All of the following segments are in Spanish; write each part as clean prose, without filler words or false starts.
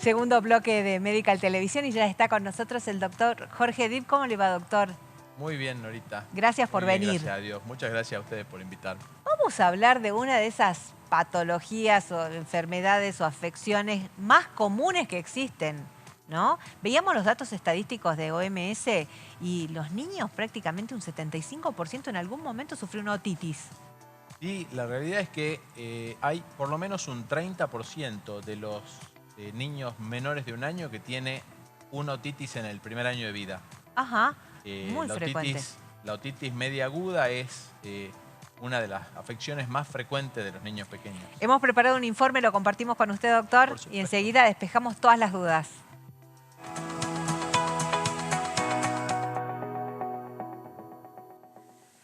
segundo bloque de Medical Televisión y ya está con nosotros el doctor Jorge Dip. ¿Cómo le va, doctor? Muy bien, Norita. Gracias por Muy bien, venir. gracias a Dios. Muchas gracias a ustedes por invitarme. Vamos a hablar de una de esas patologías o enfermedades o afecciones más comunes que existen, ¿no? Veíamos los datos estadísticos de OMS y los niños, prácticamente un 75% en algún momento sufrió una otitis. Y la realidad es que hay por lo menos un 30% de los niños menores de 1 año que tiene una otitis en el primer año de vida. Ajá, Eh, muy la frecuente. otitis, la otitis media aguda es una de las afecciones más frecuentes de los niños pequeños. Hemos preparado un informe, lo compartimos con usted, doctor, Por y supuesto. enseguida despejamos todas las dudas.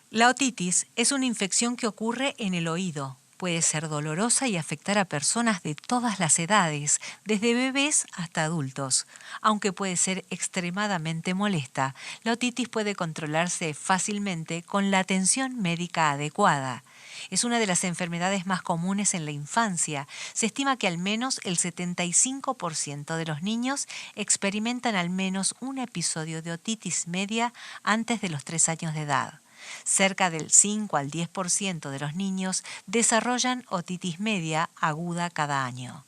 La otitis es una infección que ocurre en el oído. Puede ser dolorosa y afectar a personas de todas las edades, desde bebés hasta adultos. Aunque puede ser extremadamente molesta, la otitis puede controlarse fácilmente con la atención médica adecuada. Es una de las enfermedades más comunes en la infancia. Se estima que al menos el 75% de los niños experimentan al menos un episodio de otitis media antes de los 3 años de edad. Cerca del 5 al 10% de los niños desarrollan otitis media aguda cada año.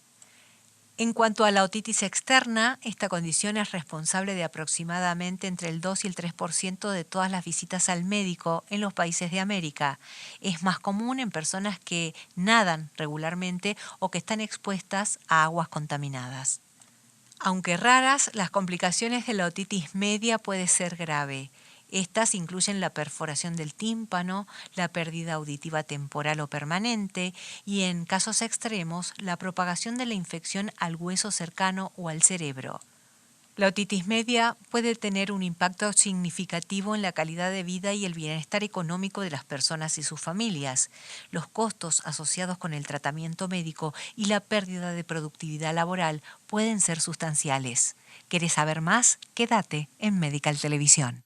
En cuanto a la otitis externa, esta condición es responsable de aproximadamente entre el 2 y el 3% de todas las visitas al médico en los países de América. Es más común en personas que nadan regularmente o que están expuestas a aguas contaminadas. Aunque raras, las complicaciones de la otitis media pueden ser grave. Estas incluyen la perforación del tímpano, la pérdida auditiva temporal o permanente y, en casos extremos, la propagación de la infección al hueso cercano o al cerebro. La otitis media puede tener un impacto significativo en la calidad de vida y el bienestar económico de las personas y sus familias. Los costos asociados con el tratamiento médico y la pérdida de productividad laboral pueden ser sustanciales. ¿Querés saber más? Quédate en Medical Televisión.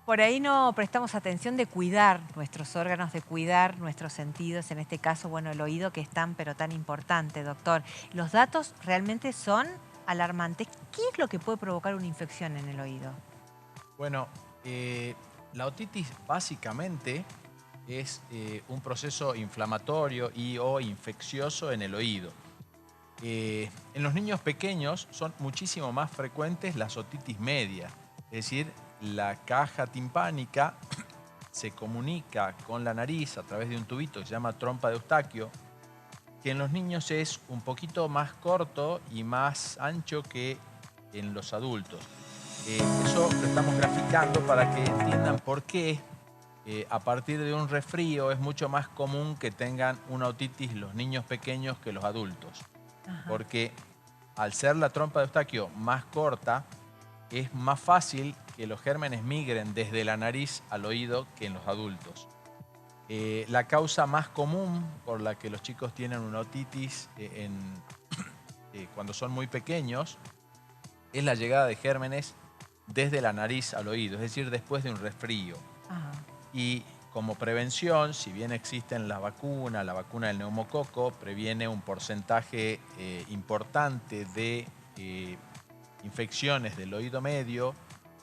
Por ahí no prestamos atención de cuidar nuestros órganos, de cuidar nuestros sentidos, en este caso, bueno, el oído que es tan pero tan importante, doctor. Los datos realmente son alarmantes. ¿Qué es lo que puede provocar una infección en el oído? Bueno, la otitis básicamente es un proceso inflamatorio y o infeccioso en el oído. En los niños pequeños son muchísimo más frecuentes las otitis media, es decir, la caja timpánica se comunica con la nariz a través de un tubito que se llama trompa de Eustaquio, que en los niños es un poquito más corto y más ancho que en los adultos. Eso lo estamos graficando para que entiendan por qué a partir de un resfrío es mucho más común que tengan una otitis los niños pequeños que los adultos. Ajá. Porque al ser la trompa de Eustaquio más corta, es más fácil que los gérmenes migren desde la nariz al oído que en los adultos. La causa más común por la que los chicos tienen una otitis cuando son muy pequeños es la llegada de gérmenes desde la nariz al oído, es decir, después de un resfrío. Ajá. Y como prevención, si bien existen la vacuna del neumococo, previene un porcentaje importante de infecciones del oído medio.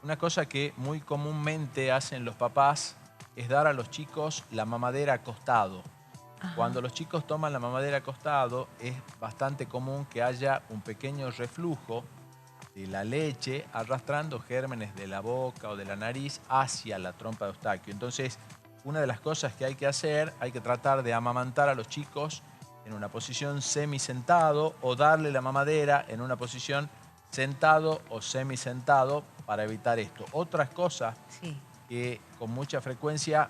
Una cosa que muy comúnmente hacen los papás es dar a los chicos la mamadera acostado. Ajá. Cuando los chicos toman la mamadera acostado, es bastante común que haya un pequeño reflujo de la leche arrastrando gérmenes de la boca o de la nariz hacia la trompa de Eustaquio. Entonces, una de las cosas que hay que hacer, hay que tratar de amamantar a los chicos en una posición semisentado o darle la mamadera en una posición sentado o semisentado para evitar esto. Otras cosas que con mucha frecuencia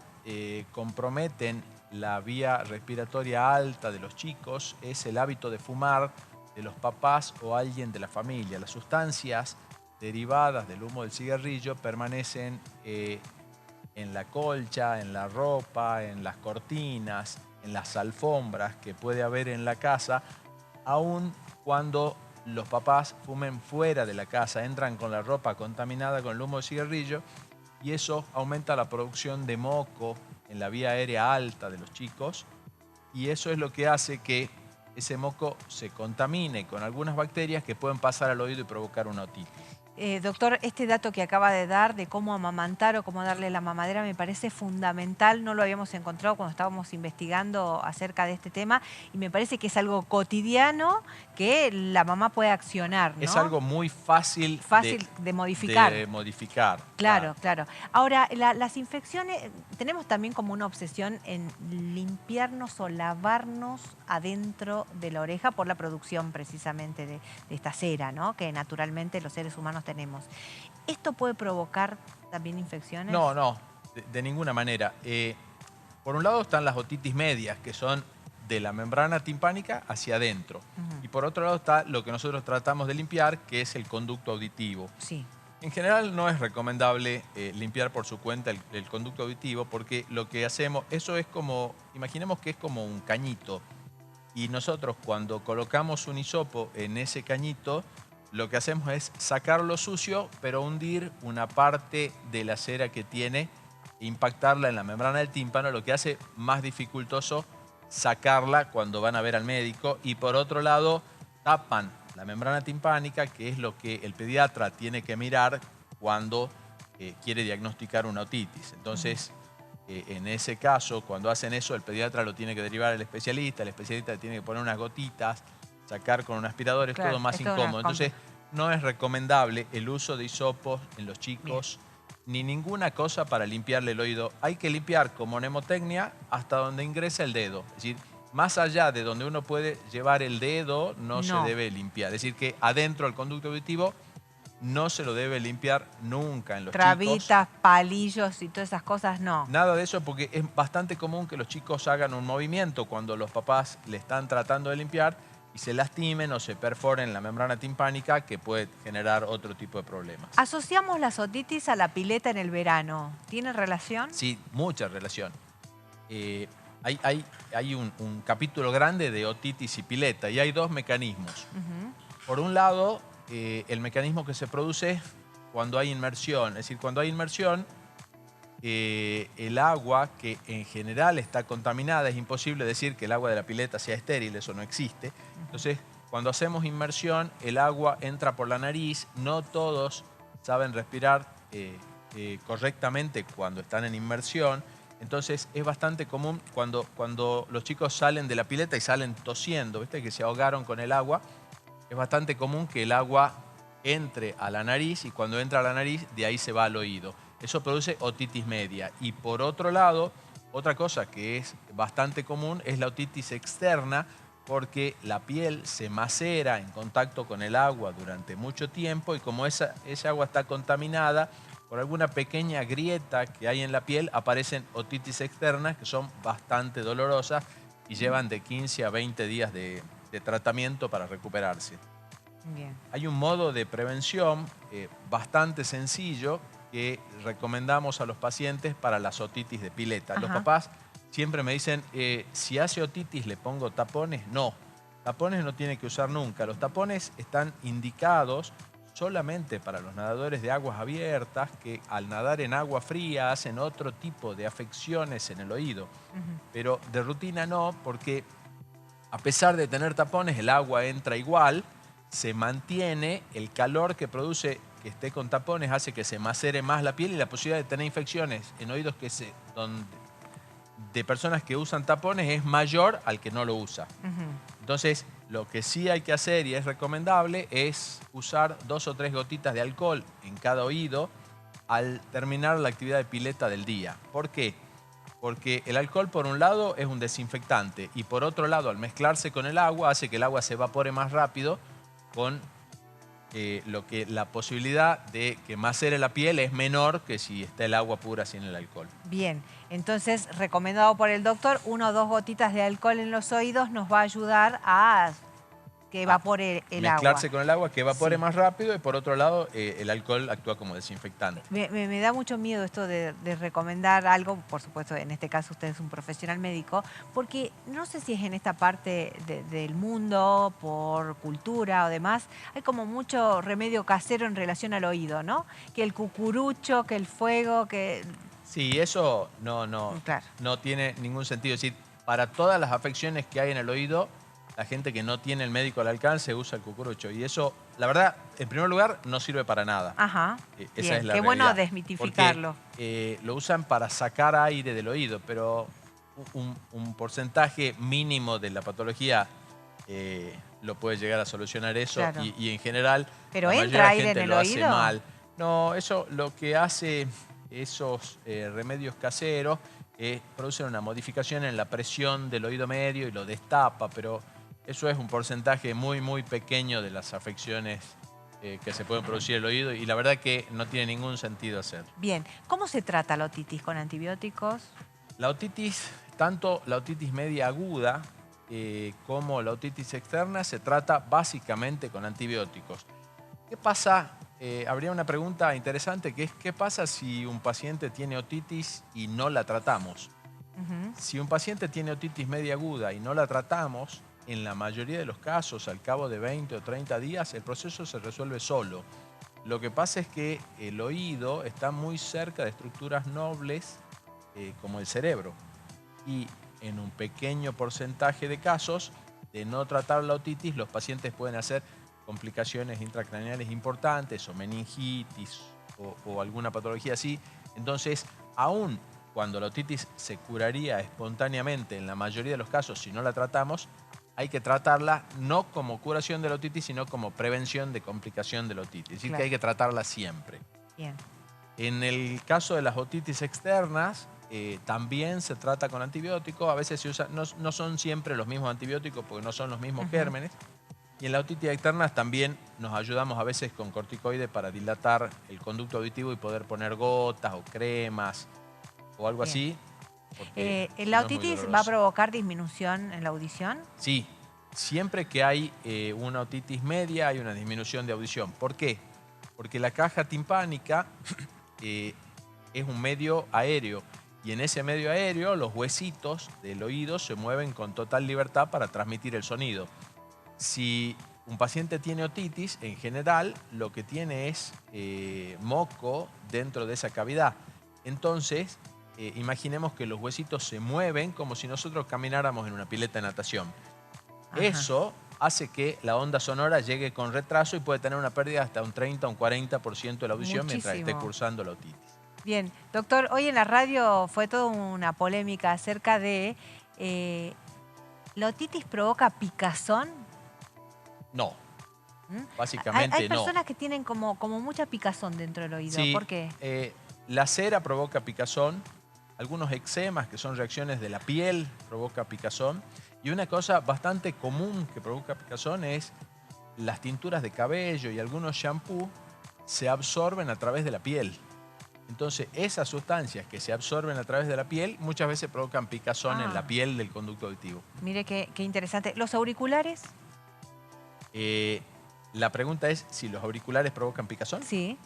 comprometen la vía respiratoria alta de los chicos es el hábito de fumar de los papás o alguien de la familia. Las sustancias derivadas del humo del cigarrillo permanecen en la colcha, en la ropa, en las cortinas, en las alfombras que puede haber en la casa, aun cuando los papás fumen fuera de la casa, entran con la ropa contaminada con el humo del cigarrillo y eso aumenta la producción de moco en la vía aérea alta de los chicos y eso es lo que hace que ese moco se contamine con algunas bacterias que pueden pasar al oído y provocar una otitis. Doctor, este dato que acaba de dar de cómo amamantar o cómo darle la mamadera me parece fundamental. No lo habíamos encontrado cuando estábamos investigando acerca de este tema y me parece que es algo cotidiano que la mamá puede accionar, ¿no? Es algo muy fácil de modificar. De modificar. Claro, claro. Ahora, las infecciones, tenemos también como una obsesión en limpiarnos o lavarnos adentro de la oreja por la producción precisamente de esta cera, ¿no? Que naturalmente los seres humanos tenemos. ¿Esto puede provocar también infecciones? No, no, de ninguna manera. Por un lado están las otitis medias, que son de la membrana timpánica hacia adentro. Y por otro lado está lo que nosotros tratamos de limpiar, que es el conducto auditivo. Sí. En general no es recomendable limpiar por su cuenta el conducto auditivo, porque lo que hacemos, eso es como, imaginemos que es como un cañito. Y nosotros cuando colocamos un hisopo en ese cañito, lo que hacemos es sacar lo sucio, pero hundir una parte de la cera que tiene, impactarla en la membrana del tímpano, lo que hace más dificultoso sacarla cuando van a ver al médico. Y por otro lado, tapan la membrana timpánica, que es lo que el pediatra tiene que mirar cuando quiere diagnosticar una otitis. Entonces, en ese caso, cuando hacen eso, el pediatra lo tiene que derivar al especialista, el especialista tiene que poner unas gotitas, sacar con un aspirador, es todo más incómodo. Entonces, no es recomendable el uso de hisopos en los chicos, ni ninguna cosa para limpiarle el oído. Hay que limpiar con mnemotecnia hasta donde ingresa el dedo. Es decir, más allá de donde uno puede llevar el dedo, no se debe limpiar. Es decir, que adentro del conducto auditivo no se lo debe limpiar nunca en los chicos. Trabitas, palillos y todas esas cosas, no. Nada de eso, porque es bastante común que los chicos hagan un movimiento cuando los papás le están tratando de limpiar y se lastimen o se perforen la membrana timpánica, que puede generar otro tipo de problemas. Asociamos las otitis a la pileta en el verano. ¿Tiene relación? Sí, mucha relación. Hay un capítulo grande de otitis y pileta y hay dos mecanismos. Por un lado, el mecanismo que se produce es cuando hay inmersión. Es decir, cuando hay inmersión, el agua, que en general está contaminada, es imposible decir que el agua de la pileta sea estéril, eso no existe. Entonces, cuando hacemos inmersión, el agua entra por la nariz. No todos saben respirar correctamente cuando están en inmersión. Entonces, es bastante común cuando los chicos salen de la pileta y salen tosiendo, ¿viste? Que se ahogaron con el agua. Es bastante común que el agua entre a la nariz y cuando entra a la nariz, de ahí se va al oído. Eso produce otitis media. Y por otro lado, otra cosa que es bastante común es la otitis externa, porque la piel se macera en contacto con el agua durante mucho tiempo y como esa agua está contaminada, por alguna pequeña grieta que hay en la piel aparecen otitis externas que son bastante dolorosas y llevan de 15 a 20 días de tratamiento para recuperarse. Bien. Hay un modo de prevención bastante sencillo que recomendamos a los pacientes para las otitis de pileta. Los papás siempre me dicen, si hace otitis, ¿le pongo tapones? No, tapones no tiene que usar nunca. Los tapones están indicados solamente para los nadadores de aguas abiertas que al nadar en agua fría hacen otro tipo de afecciones en el oído. Pero de rutina no, porque a pesar de tener tapones, el agua entra igual, se mantiene, el calor que produce que esté con tapones hace que se macere más la piel y la posibilidad de tener infecciones en oídos de personas que usan tapones es mayor al que no lo usa. Entonces, lo que sí hay que hacer y es recomendable es usar 2 o 3 gotitas de alcohol en cada oído al terminar la actividad de pileta del día. ¿Por qué? Porque el alcohol, por un lado, es un desinfectante y por otro lado, al mezclarse con el agua, hace que el agua se evapore más rápido, con la posibilidad de que macere la piel es menor que si está el agua pura sin el alcohol. Bien, entonces, recomendado por el doctor, 1 o 2 gotitas de alcohol en los oídos nos va a ayudar a que evapore el agua. Mezclarse con el agua, que evapore más rápido y por otro lado el alcohol actúa como desinfectante. Me da mucho miedo esto de recomendar algo, por supuesto en este caso usted es un profesional médico, porque no sé si es en esta parte del mundo, por cultura o demás, hay como mucho remedio casero en relación al oído, ¿no? Que el cucurucho, que el fuego, que... Sí, eso no tiene ningún sentido. Es decir, para todas las afecciones que hay en el oído, la gente que no tiene el médico al alcance usa el cucurucho. Y eso, la verdad, en primer lugar, no sirve para nada. Ajá. Esa Bien, es la qué bueno realidad. desmitificarlo. Porque lo usan para sacar aire del oído, pero un porcentaje mínimo de la patología lo puede llegar a solucionar eso. Claro. Y en general, ¿Pero la mayoría de entra la aire gente en el lo hace oído? mal. No, eso lo que hace esos remedios caseros producen una modificación en la presión del oído medio y lo destapa, pero eso es un porcentaje muy, muy pequeño de las afecciones que se pueden producir en el oído y la verdad que no tiene ningún sentido hacer. Bien, ¿cómo se trata la otitis? ¿Con antibióticos? La otitis, tanto la otitis media aguda como la otitis externa, se trata básicamente con antibióticos. ¿Qué pasa? Habría una pregunta interesante que es ¿qué pasa si un paciente tiene otitis y no la tratamos? Si un paciente tiene otitis media aguda y no la tratamos, en la mayoría de los casos, al cabo de 20 o 30 días, el proceso se resuelve solo. Lo que pasa es que el oído está muy cerca de estructuras nobles como el cerebro. Y en un pequeño porcentaje de casos, de no tratar la otitis, los pacientes pueden hacer complicaciones intracraneales importantes o meningitis o alguna patología así. Entonces, aún cuando la otitis se curaría espontáneamente en la mayoría de los casos si no la tratamos, hay que tratarla no como curación de la otitis, sino como prevención de complicación de la otitis. Es decir, que hay que tratarla siempre. Bien. En el caso de las otitis externas, también se trata con antibióticos. A veces se usa, no son siempre los mismos antibióticos porque no son los mismos gérmenes. Y en la otitis externas también nos ayudamos a veces con corticoides para dilatar el conducto auditivo y poder poner gotas o cremas o algo Bien. así. Porque si ¿La no es muy otitis va a doloroso. provocar disminución en la audición? Sí, siempre que hay una otitis media hay una disminución de audición. ¿Por qué? Porque la caja timpánica es un medio aéreo y en ese medio aéreo los huesitos del oído se mueven con total libertad para transmitir el sonido. Si un paciente tiene otitis, en general lo que tiene es moco dentro de esa cavidad. Entonces, imaginemos que los huesitos se mueven como si nosotros camináramos en una pileta de natación. Ajá. Eso hace que la onda sonora llegue con retraso y puede tener una pérdida hasta un 30 o un 40% de la audición mientras esté Muchísimo. cursando la otitis. Bien, doctor, hoy en la radio fue toda una polémica acerca de ¿la otitis provoca picazón? No, ¿Mm? Hay básicamente no. personas que tienen como mucha picazón dentro del oído. Sí, ¿Por qué? la cera provoca picazón, algunos eczemas, que son reacciones de la piel, provoca picazón. Y una cosa bastante común que provoca picazón es las tinturas de cabello y algunos shampoos se absorben a través de la piel. Entonces, esas sustancias que se absorben a través de la piel muchas veces provocan picazón en la piel del conducto auditivo. Mire qué interesante. ¿Los auriculares? La pregunta es si los auriculares provocan picazón. Sí.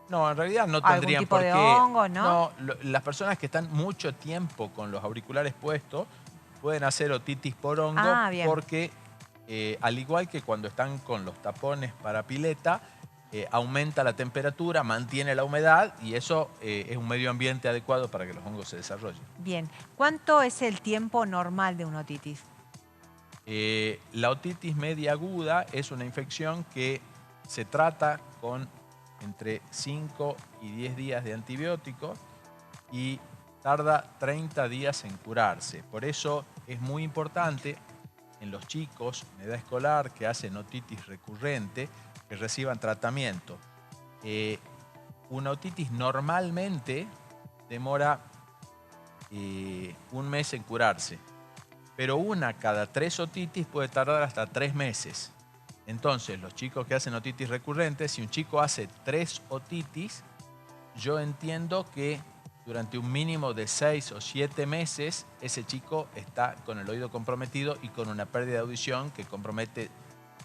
No, en realidad no ¿Algún tendrían tipo por de qué. hongo, no? No, las personas que están mucho tiempo con los auriculares puestos pueden hacer otitis por hongo Bien. porque al igual que cuando están con los tapones para pileta, aumenta la temperatura, mantiene la humedad y eso es un medio ambiente adecuado para que los hongos se desarrollen. Bien. ¿Cuánto es el tiempo normal de una otitis? La otitis media aguda es una infección que se trata con entre 5 y 10 días de antibiótico y tarda 30 días en curarse. Por eso es muy importante en los chicos en edad escolar que hacen otitis recurrente que reciban tratamiento. Una otitis normalmente demora un mes en curarse, pero una cada 3 otitis puede tardar hasta 3 meses. Entonces, los chicos que hacen otitis recurrente, si un chico hace 3 otitis, yo entiendo que durante un mínimo de 6 o 7 meses, ese chico está con el oído comprometido y con una pérdida de audición que compromete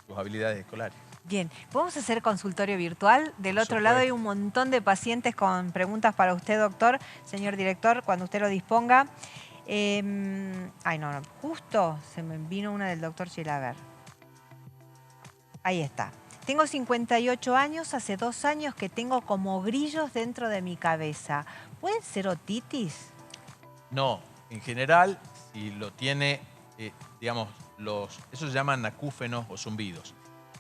sus habilidades escolares. Bien, ¿podemos hacer consultorio virtual? Del otro lado hay un montón de pacientes con preguntas para usted, doctor. Señor director, cuando usted lo disponga. Justo se me vino una del doctor Chilaver. Ahí está. Tengo 58 años, hace 2 años que tengo como grillos dentro de mi cabeza. ¿Puede ser otitis? No, en general, si lo tiene, digamos, esos se llaman acúfenos o zumbidos.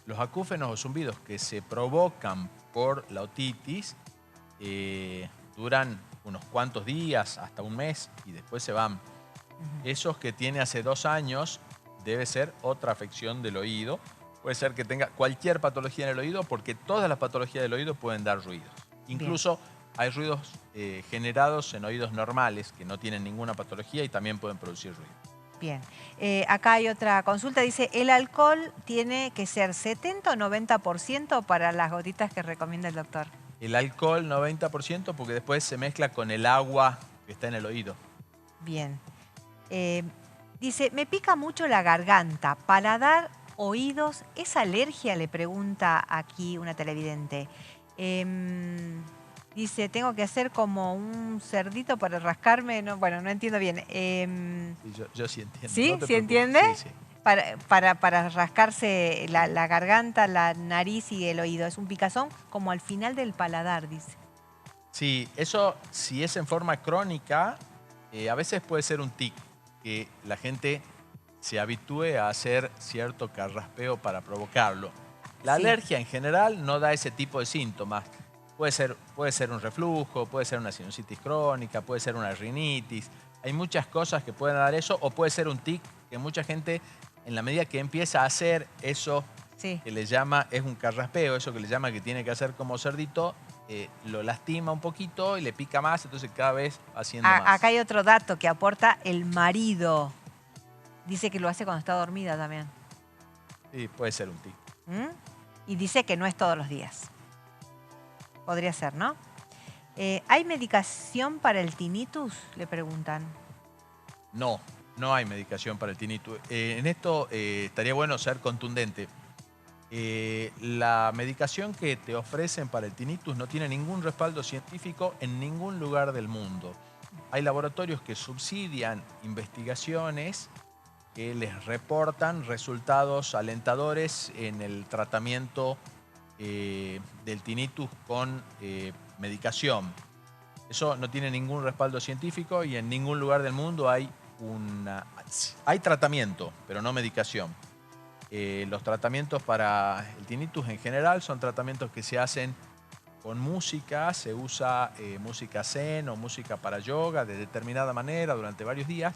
Los acúfenos o zumbidos que se provocan por la otitis duran unos cuantos días, hasta un mes, y después se van. Esos que tiene hace 2 años debe ser otra afección del oído. Puede ser que tenga cualquier patología en el oído, porque todas las patologías del oído pueden dar ruidos. Incluso hay ruidos generados en oídos normales que no tienen ninguna patología y también pueden producir ruido. Bien. Acá hay otra consulta. Dice, ¿el alcohol tiene que ser 70 o 90% para las gotitas que recomienda el doctor? El alcohol 90% porque después se mezcla con el agua que está en el oído. Bien. Dice, me pica mucho la garganta, paladar, oídos. ¿Es alergia? Le pregunta aquí una televidente. Dice, tengo que hacer como un cerdito para rascarme. No, bueno, no entiendo bien. Sí, yo sí entiendo. ¿Sí? No te ¿Sí preocupes. entiende? Sí, sí. Para rascarse la garganta, la nariz y el oído. Es un picazón como al final del paladar, dice. Sí, eso si es en forma crónica, a veces puede ser un tic, que la gente se habitúe a hacer cierto carraspeo para provocarlo. La Sí. alergia en general no da ese tipo de síntomas. Puede ser un reflujo, puede ser una sinusitis crónica, puede ser una rinitis. Hay muchas cosas que pueden dar eso, o puede ser un tic que mucha gente, en la medida que empieza a hacer eso Sí. que le llama, es un carraspeo, eso que le llama que tiene que hacer como cerdito, lo lastima un poquito y le pica más, entonces cada vez haciendo más. Acá hay otro dato que aporta el marido. Dice que lo hace cuando está dormida también. Sí, puede ser un tic. ¿Mm? Y dice que no es todos los días. Podría ser, ¿no? ¿Hay medicación para el tinnitus? Le preguntan. No, no hay medicación para el tinnitus. En esto estaría bueno ser contundente. La medicación que te ofrecen para el tinnitus no tiene ningún respaldo científico en ningún lugar del mundo. Hay laboratorios que subsidian investigaciones que les reportan resultados alentadores en el tratamiento del tinnitus con medicación. Eso no tiene ningún respaldo científico y en ningún lugar del mundo hay tratamiento, pero no medicación. Los tratamientos para el tinnitus en general son tratamientos que se hacen con música, se usa música zen o música para yoga de determinada manera durante varios días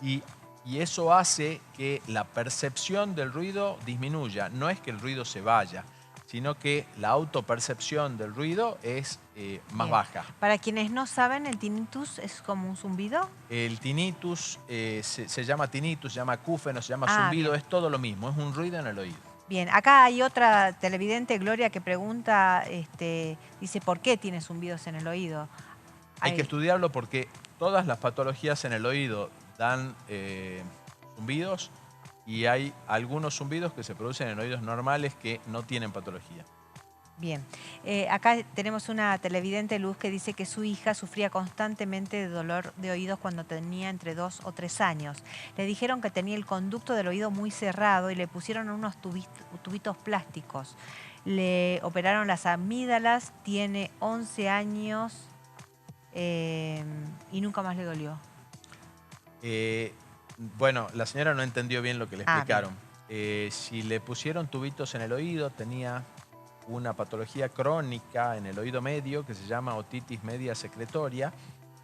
y eso hace que la percepción del ruido disminuya. No es que el ruido se vaya, sino que la autopercepción del ruido es más baja. Para quienes no saben, ¿el tinnitus es como un zumbido? El tinnitus se llama tinnitus, se llama acúfeno, se llama zumbido, bien. es todo lo mismo, es un ruido en el oído. Bien, acá hay otra televidente, Gloria, que pregunta, dice, ¿por qué tiene zumbidos en el oído? Hay que estudiarlo porque todas las patologías en el oído dan zumbidos y hay algunos zumbidos que se producen en oídos normales que no tienen patología. Bien, acá tenemos una televidente, Luz, que dice que su hija sufría constantemente de dolor de oídos cuando tenía entre 2 o 3 años. Le dijeron que tenía el conducto del oído muy cerrado y le pusieron unos tubitos plásticos. Le operaron las amígdalas, tiene 11 años y nunca más le dolió. Bueno, la señora no entendió bien lo que le explicaron. Si le pusieron tubitos en el oído, tenía una patología crónica en el oído medio que se llama otitis media secretoria,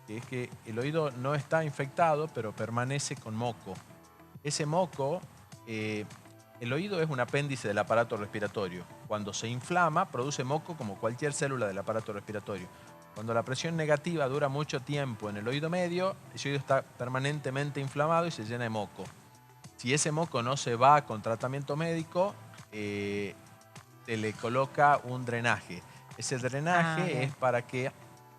que es que el oído no está infectado, pero permanece con moco. Ese moco, el oído es un apéndice del aparato respiratorio. Cuando se inflama, produce moco como cualquier célula del aparato respiratorio. Cuando la presión negativa dura mucho tiempo en el oído medio, ese oído está permanentemente inflamado y se llena de moco. Si ese moco no se va con tratamiento médico, se le coloca un drenaje. Ese drenaje es para que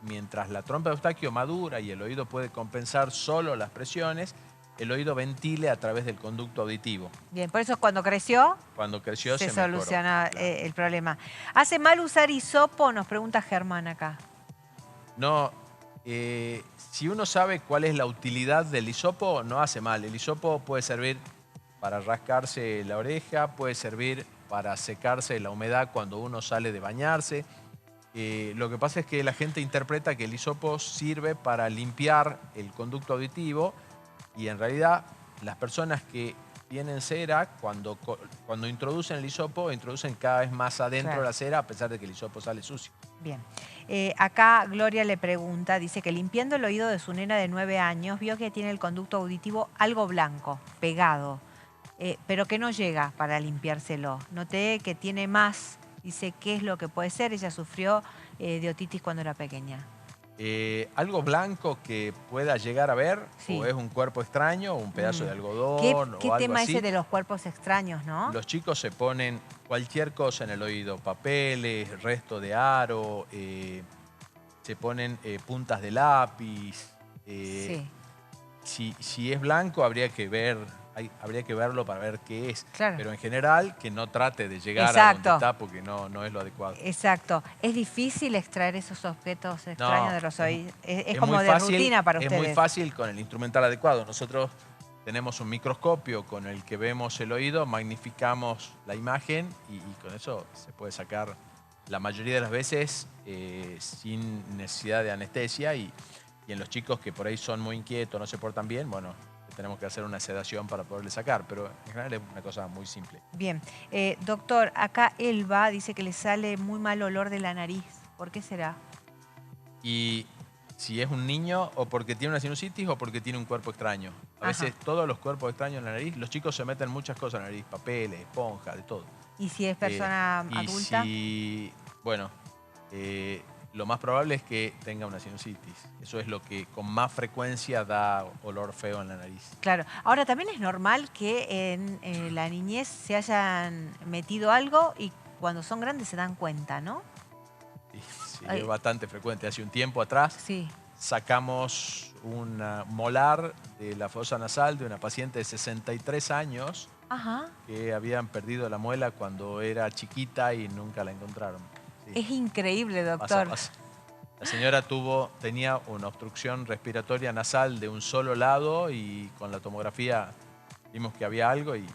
mientras la trompa de Eustaquio madura y el oído puede compensar solo las presiones, el oído ventile a través del conducto auditivo. Bien, por eso cuando creció Se soluciona mejoró, claro. El problema. ¿Hace mal usar hisopo? Nos pregunta Germán acá. No, si uno sabe cuál es la utilidad del hisopo, no hace mal. El hisopo puede servir para rascarse la oreja, puede servir para secarse la humedad cuando uno sale de bañarse. Lo que pasa es que la gente interpreta que el hisopo sirve para limpiar el conducto auditivo y en realidad las personas que tienen cera, cuando introducen el hisopo, introducen cada vez más adentro Claro. la cera, a pesar de que el hisopo sale sucio. Bien. Acá Gloria le pregunta, dice que limpiando el oído de su nena de 9 años, vio que tiene el conducto auditivo algo blanco, pegado, pero que no llega para limpiárselo. Noté que tiene más. Dice, ¿qué es lo que puede ser? Ella sufrió de otitis cuando era pequeña. Algo blanco que pueda llegar a ver, o Sí. es un cuerpo extraño, o un pedazo de ¿Qué algodón, o algo tema ese así. de los cuerpos extraños, no? Los chicos se ponen cualquier cosa en el oído, papeles, resto de aro, se ponen puntas de lápiz. Sí, Si es blanco habría que verlo para ver qué es. claro. Pero en general que no trate de llegar a donde Exacto. está porque no es lo adecuado. Exacto. ¿Es difícil extraer esos objetos extraños No, de los oídos? Es es como muy de fácil, rutina para es ustedes. muy fácil con el instrumental adecuado. Nosotros tenemos un microscopio con el que vemos el oído, magnificamos la imagen y con eso se puede sacar la mayoría de las veces sin necesidad de anestesia y en los chicos que por ahí son muy inquietos, no se portan bien, bueno, tenemos que hacer una sedación para poderle sacar, pero en general es una cosa muy simple. Bien. Doctor, acá Elba dice que le sale muy mal olor de la nariz. ¿Por qué será? Y si es un niño, o porque tiene una sinusitis o porque tiene un cuerpo extraño. A Ajá. veces todos los cuerpos extraños en la nariz, los chicos se meten muchas cosas en la nariz, papeles, esponjas, de todo. ¿Y si es persona adulta? Bueno, lo más probable es que tenga una sinusitis. Eso es lo que con más frecuencia da olor feo en la nariz. Claro. Ahora, también es normal que en la niñez se hayan metido algo y cuando son grandes se dan cuenta, ¿no? Sí, Ay. es bastante frecuente. Hace un tiempo atrás Sí. sacamos un molar de la fosa nasal de una paciente de 63 años Ajá. que habían perdido la muela cuando era chiquita y nunca la encontraron. Sí, Es increíble, pasa, doctor. pasa. La señora tenía una obstrucción respiratoria nasal de un solo lado y con la tomografía vimos que había algo y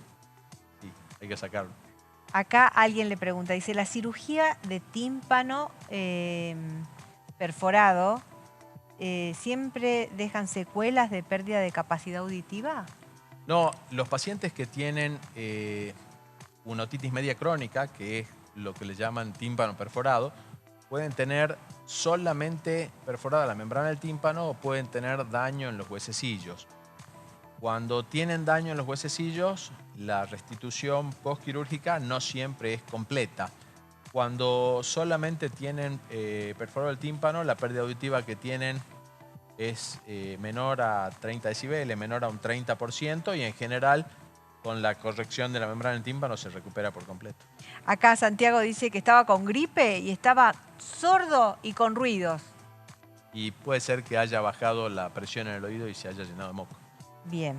sí, hay que sacarlo. Acá alguien le pregunta, dice, ¿la cirugía de tímpano perforado siempre dejan secuelas de pérdida de capacidad auditiva? No, los pacientes que tienen una otitis media crónica, que es lo que le llaman tímpano perforado, pueden tener solamente perforada la membrana del tímpano o pueden tener daño en los huesecillos. Cuando tienen daño en los huesecillos, la restitución postquirúrgica no siempre es completa. Cuando solamente tienen perforado el tímpano, la pérdida auditiva que tienen es menor a 30 decibeles, menor a un 30% y en general con la corrección de la membrana del tímpano se recupera por completo. Acá Santiago dice que estaba con gripe y estaba sordo y con ruidos. Y puede ser que haya bajado la presión en el oído y se haya llenado de moco. Bien.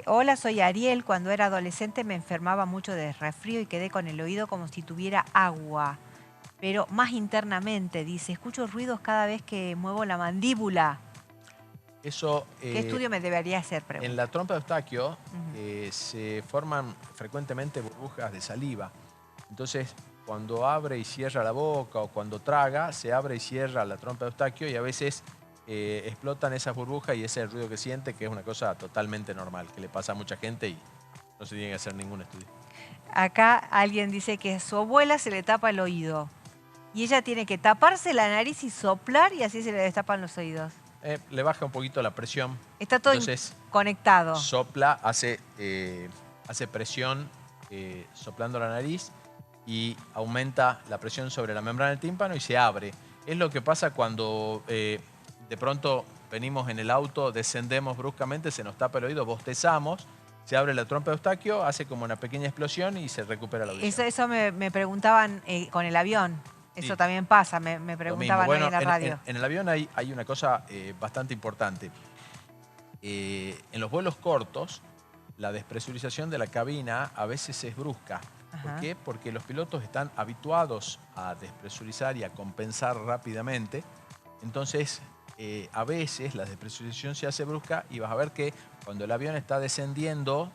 Hola, soy Ariel. Cuando era adolescente me enfermaba mucho de resfrío y quedé con el oído como si tuviera agua. Pero más internamente, dice, escucho ruidos cada vez que muevo la mandíbula. Eso, ¿Qué estudio me debería hacer? en Pregunta. la trompa de Eustaquio se forman frecuentemente burbujas de saliva. Entonces, cuando abre y cierra la boca o cuando traga, se abre y cierra la trompa de Eustaquio y a veces explotan esas burbujas y ese es el ruido que siente, que es una cosa totalmente normal, que le pasa a mucha gente y no se tiene que hacer ningún estudio. Acá alguien dice que a su abuela se le tapa el oído. Y ella tiene que taparse la nariz y soplar y así se le destapan los oídos. Le baja un poquito la presión. Está todo Entonces, conectado. sopla, hace presión soplando la nariz y aumenta la presión sobre la membrana del tímpano y se abre. Es lo que pasa cuando de pronto venimos en el auto, descendemos bruscamente, se nos tapa el oído, bostezamos, se abre la trompa de Eustaquio, hace como una pequeña explosión y se recupera la audición. Eso me preguntaban con el avión. Eso Sí. también pasa, me Lo mismo. preguntaban hoy Bueno, en la radio. en el avión hay una cosa bastante importante. En los vuelos cortos, la despresurización de la cabina a veces es brusca. Ajá. ¿Por qué? Porque los pilotos están habituados a despresurizar y a compensar rápidamente. Entonces, a veces la despresurización se hace brusca y vas a ver que cuando el avión está descendiendo,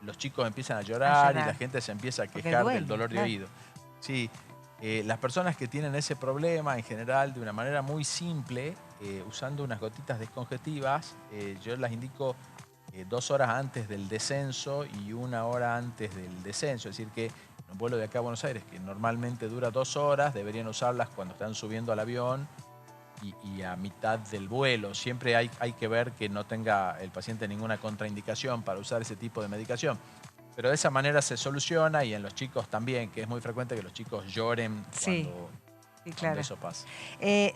los chicos empiezan a llorar y la gente se empieza a quejar del dolor de oído. Sí. Las personas que tienen ese problema, en general, de una manera muy simple, usando unas gotitas descongestivas, yo las indico 2 horas antes del descenso y 1 hora antes del descenso. Es decir, que un vuelo de acá a Buenos Aires, que normalmente dura 2 horas, deberían usarlas cuando están subiendo al avión y a mitad del vuelo. Siempre hay que ver que no tenga el paciente ninguna contraindicación para usar ese tipo de medicación. Pero de esa manera se soluciona, y en los chicos también, que es muy frecuente que los chicos lloren Sí, cuando claro. eso pasa.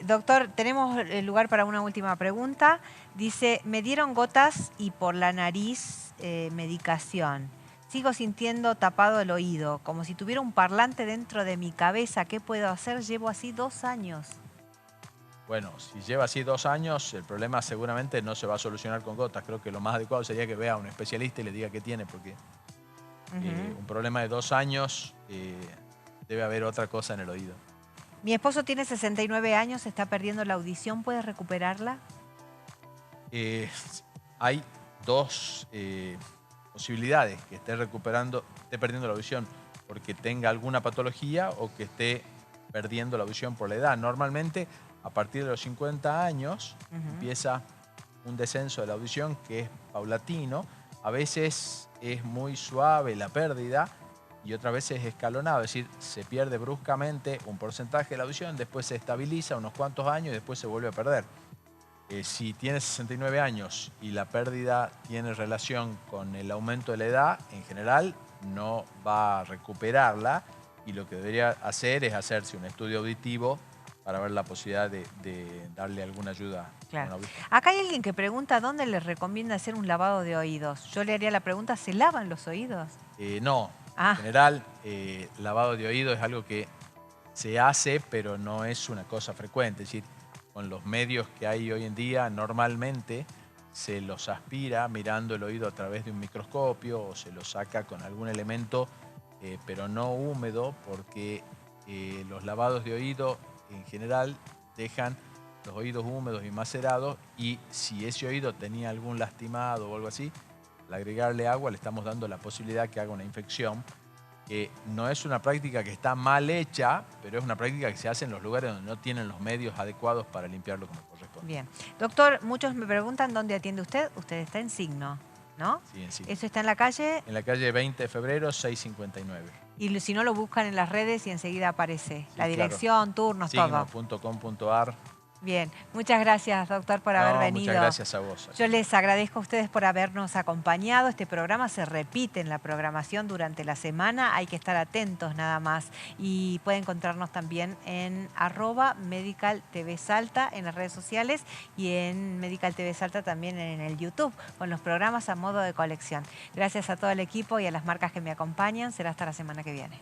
Doctor, tenemos lugar para una última pregunta. Dice, me dieron gotas y por la nariz medicación. Sigo sintiendo tapado el oído, como si tuviera un parlante dentro de mi cabeza. ¿Qué puedo hacer? Llevo así 2 años. Bueno, si lleva así 2 años, el problema seguramente no se va a solucionar con gotas. Creo que lo más adecuado sería que vea a un especialista y le diga qué tiene, porque un problema de 2 años debe haber otra cosa en el oído. Mi esposo tiene 69 años, está perdiendo la audición. ¿Puede recuperarla? Hay 2 posibilidades: que esté perdiendo la audición porque tenga alguna patología, o que esté perdiendo la audición por la edad. Normalmente, a partir de los 50 años, empieza un descenso de la audición que es paulatino. A veces es muy suave la pérdida y otras veces es escalonado. Es decir, se pierde bruscamente un porcentaje de la audición, después se estabiliza unos cuantos años y después se vuelve a perder. Si tiene 69 años y la pérdida tiene relación con el aumento de la edad, en general no va a recuperarla, y lo que debería hacer es hacerse un estudio auditivo para ver la posibilidad de darle alguna ayuda. Claro. Acá hay alguien que pregunta dónde les recomienda hacer un lavado de oídos. Yo le haría la pregunta, ¿se lavan los oídos? No, en general lavado de oído es algo que se hace, pero no es una cosa frecuente. Es decir, con los medios que hay hoy en día, normalmente se los aspira mirando el oído a través de un microscopio, o se los saca con algún elemento, pero no húmedo, porque los lavados de oído en general dejan los oídos húmedos y macerados, y si ese oído tenía algún lastimado o algo así, al agregarle agua le estamos dando la posibilidad que haga una infección. No es una práctica que está mal hecha, pero es una práctica que se hace en los lugares donde no tienen los medios adecuados para limpiarlo como corresponde. Bien. Doctor, muchos me preguntan dónde atiende usted. Usted está en Signo, ¿no? Sí, en Signo. ¿Eso está en la calle? En la calle 20 de febrero, 659. Y si no, lo buscan en las redes y enseguida aparece. Sí, la dirección, claro. turnos, todo. Signo.com.ar. Bien, muchas gracias, doctor, por haber venido. Muchas gracias a vos. Yo les agradezco a ustedes por habernos acompañado. Este programa se repite en la programación durante la semana. Hay que estar atentos nada más. Y pueden encontrarnos también en @MedicalTVSalta en las redes sociales, y en Medical TV Salta también en el YouTube, con los programas a modo de colección. Gracias a todo el equipo y a las marcas que me acompañan. Será hasta la semana que viene.